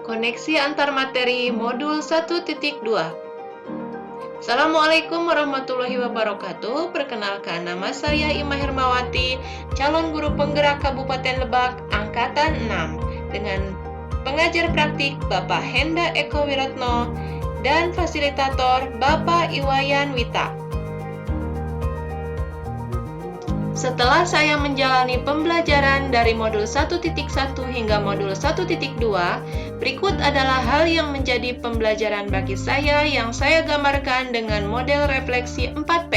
Koneksi antar materi modul 1.2. Assalamualaikum warahmatullahi wabarakatuh. Perkenalkan, nama saya Ima Hermawati, calon guru penggerak Kabupaten Lebak angkatan 6 dengan pengajar praktik Bapak Henda Eko Wiratno dan fasilitator Bapak Iwayan Wita. Setelah saya menjalani pembelajaran dari modul 1.1 hingga modul 1.2, berikut adalah hal yang menjadi pembelajaran bagi saya yang saya gambarkan dengan model refleksi 4P,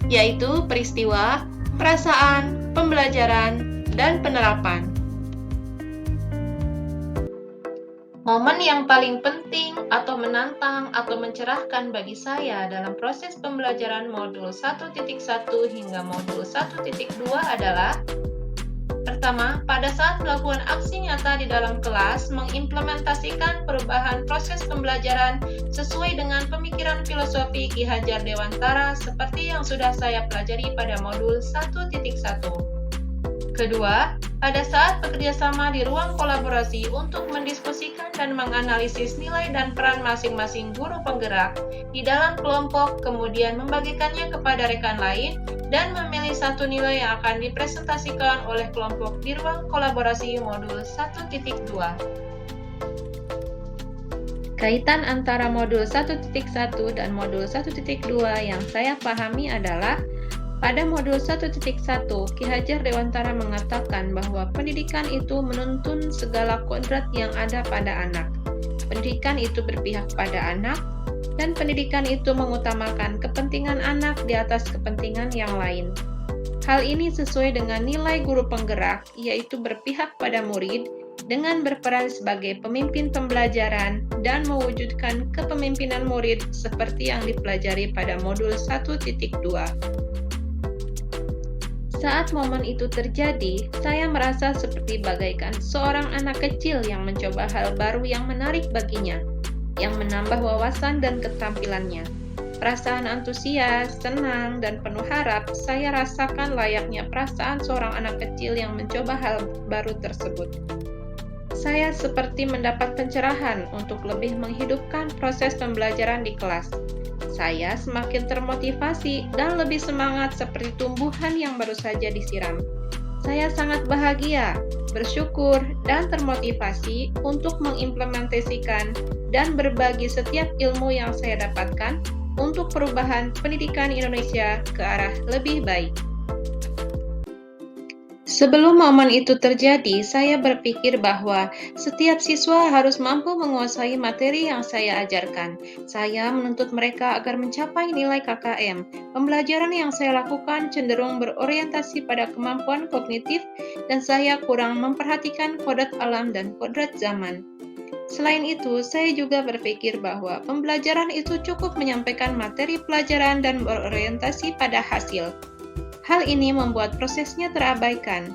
yaitu peristiwa, perasaan, pembelajaran, dan penerapan. Momen yang paling penting atau menantang atau mencerahkan bagi saya dalam proses pembelajaran modul 1.1 hingga modul 1.2 adalah: pertama, pada saat melakukan aksi nyata di dalam kelas, mengimplementasikan perubahan proses pembelajaran sesuai dengan pemikiran filosofi Ki Hajar Dewantara seperti yang sudah saya pelajari pada modul 1.1. Kedua, pada saat bekerjasama di ruang kolaborasi untuk mendiskusikan dan menganalisis nilai dan peran masing-masing guru penggerak di dalam kelompok, kemudian membagikannya kepada rekan lain dan memilih satu nilai yang akan dipresentasikan oleh kelompok di ruang kolaborasi modul 1.2. Kaitan antara modul 1.1 dan modul 1.2 yang saya pahami adalah: pada modul 1.1, Ki Hajar Dewantara mengatakan bahwa pendidikan itu menuntun segala kodrat yang ada pada anak. Pendidikan itu berpihak pada anak, dan pendidikan itu mengutamakan kepentingan anak di atas kepentingan yang lain. Hal ini sesuai dengan nilai guru penggerak, yaitu berpihak pada murid, dengan berperan sebagai pemimpin pembelajaran dan mewujudkan kepemimpinan murid seperti yang dipelajari pada modul 1.2. Saat momen itu terjadi, saya merasa seperti bagaikan seorang anak kecil yang mencoba hal baru yang menarik baginya, yang menambah wawasan dan keterampilannya. Perasaan antusias, senang, dan penuh harap saya rasakan layaknya perasaan seorang anak kecil yang mencoba hal baru tersebut. Saya seperti mendapat pencerahan untuk lebih menghidupkan proses pembelajaran di kelas. Saya semakin termotivasi dan lebih semangat seperti tumbuhan yang baru saja disiram. Saya sangat bahagia, bersyukur, dan termotivasi untuk mengimplementasikan dan berbagi setiap ilmu yang saya dapatkan untuk perubahan pendidikan Indonesia ke arah lebih baik. Sebelum momen itu terjadi, saya berpikir bahwa setiap siswa harus mampu menguasai materi yang saya ajarkan. Saya menuntut mereka agar mencapai nilai KKM. Pembelajaran yang saya lakukan cenderung berorientasi pada kemampuan kognitif, dan saya kurang memperhatikan kodrat alam dan kodrat zaman. Selain itu, saya juga berpikir bahwa pembelajaran itu cukup menyampaikan materi pelajaran dan berorientasi pada hasil. Hal ini membuat prosesnya terabaikan,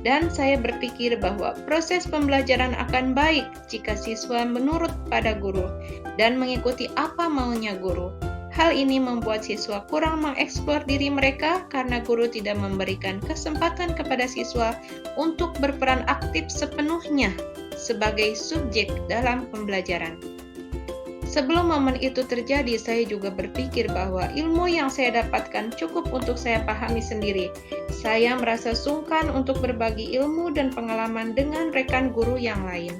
dan saya berpikir bahwa proses pembelajaran akan baik jika siswa menurut pada guru dan mengikuti apa maunya guru. Hal ini membuat siswa kurang mengeksplor diri mereka karena guru tidak memberikan kesempatan kepada siswa untuk berperan aktif sepenuhnya sebagai subjek dalam pembelajaran. Sebelum momen itu terjadi, saya juga berpikir bahwa ilmu yang saya dapatkan cukup untuk saya pahami sendiri. Saya merasa sungkan untuk berbagi ilmu dan pengalaman dengan rekan guru yang lain.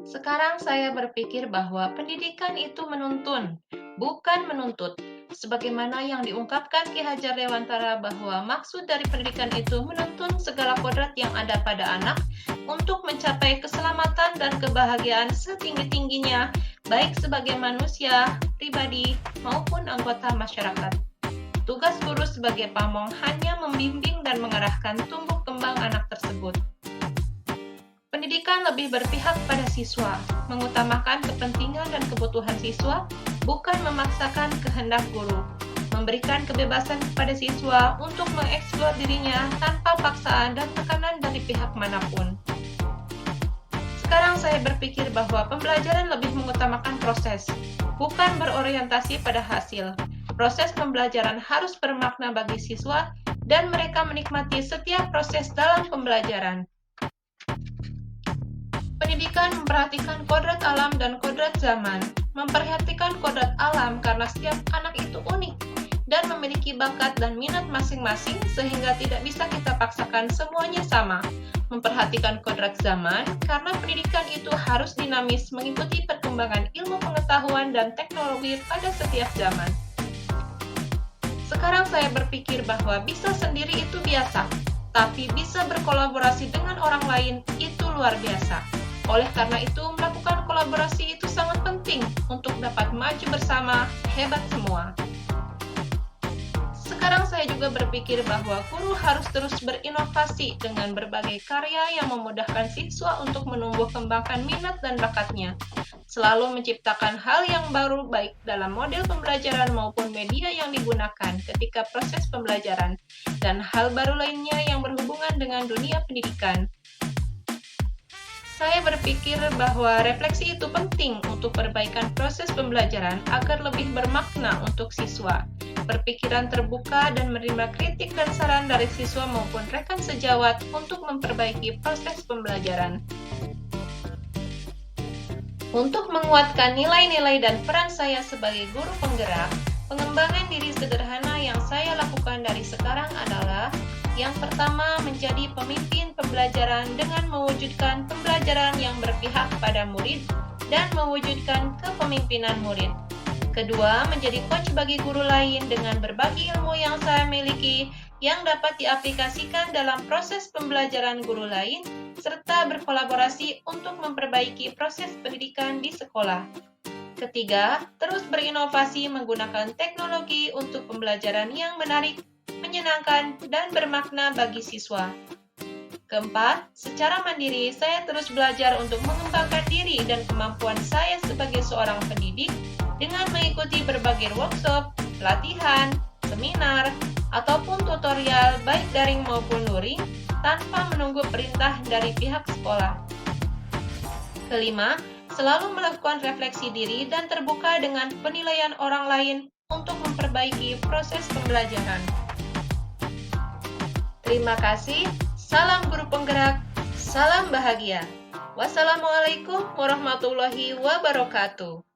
Sekarang saya berpikir bahwa pendidikan itu menuntun, bukan menuntut. Sebagaimana yang diungkapkan Ki Hajar Dewantara bahwa maksud dari pendidikan itu menuntun segala kodrat yang ada pada anak untuk mencapai keselamatan dan kebahagiaan setinggi-tingginya, baik sebagai manusia, pribadi, maupun anggota masyarakat. Tugas guru sebagai pamong hanya membimbing dan mengarahkan tumbuh kembang anak tersebut. Pendidikan lebih berpihak pada siswa, mengutamakan kepentingan dan kebutuhan siswa, bukan memaksakan kehendak guru, memberikan kebebasan kepada siswa untuk mengeksplor dirinya tanpa paksaan dan tekanan dari pihak manapun. Sekarang saya berpikir bahwa pembelajaran lebih mengutamakan proses, bukan berorientasi pada hasil. Proses pembelajaran harus bermakna bagi siswa dan mereka menikmati setiap proses dalam pembelajaran. Pendidikan memperhatikan kodrat alam dan kodrat zaman. Memperhatikan kodrat alam karena setiap anak itu unik dan memiliki bakat dan minat masing-masing sehingga tidak bisa kita paksakan semuanya sama. Memperhatikan kodrat zaman karena pendidikan itu harus dinamis mengikuti perkembangan ilmu pengetahuan dan teknologi pada setiap zaman. Sekarang saya berpikir bahwa bisa sendiri itu biasa, tapi bisa berkolaborasi dengan orang lain itu luar biasa. Oleh karena itu, melakukan kolaborasi itu sangat penting untuk dapat maju bersama, hebat semua. Sekarang saya juga berpikir bahwa guru harus terus berinovasi dengan berbagai karya yang memudahkan siswa untuk menumbuh kembangkan minat dan bakatnya. Selalu menciptakan hal yang baru baik dalam model pembelajaran maupun media yang digunakan ketika proses pembelajaran, dan hal baru lainnya yang berhubungan dengan dunia pendidikan. Saya berpikir bahwa refleksi itu penting untuk perbaikan proses pembelajaran agar lebih bermakna untuk siswa. Berpikiran terbuka dan menerima kritik dan saran dari siswa maupun rekan sejawat untuk memperbaiki proses pembelajaran. Untuk menguatkan nilai-nilai dan peran saya sebagai guru penggerak, pengembangan diri sederhana yang saya lakukan dari sekarang adalah: yang pertama, menjadi pemimpin pembelajaran dengan mewujudkan pembelajaran yang berpihak pada murid dan mewujudkan kepemimpinan murid. Kedua, menjadi coach bagi guru lain dengan berbagi ilmu yang saya miliki yang dapat diaplikasikan dalam proses pembelajaran guru lain, serta berkolaborasi untuk memperbaiki proses pendidikan di sekolah. Ketiga, terus berinovasi menggunakan teknologi untuk pembelajaran yang menarik, menyenangkan, dan bermakna bagi siswa. Keempat, secara mandiri saya terus belajar untuk mengembangkan diri dan kemampuan saya sebagai seorang pendidik dengan mengikuti berbagai workshop, pelatihan, seminar, ataupun tutorial baik daring maupun luring tanpa menunggu perintah dari pihak sekolah. Kelima, selalu melakukan refleksi diri dan terbuka dengan penilaian orang lain untuk memperbaiki proses pembelajaran. Terima kasih, salam guru penggerak, salam bahagia. Wassalamualaikum warahmatullahi wabarakatuh.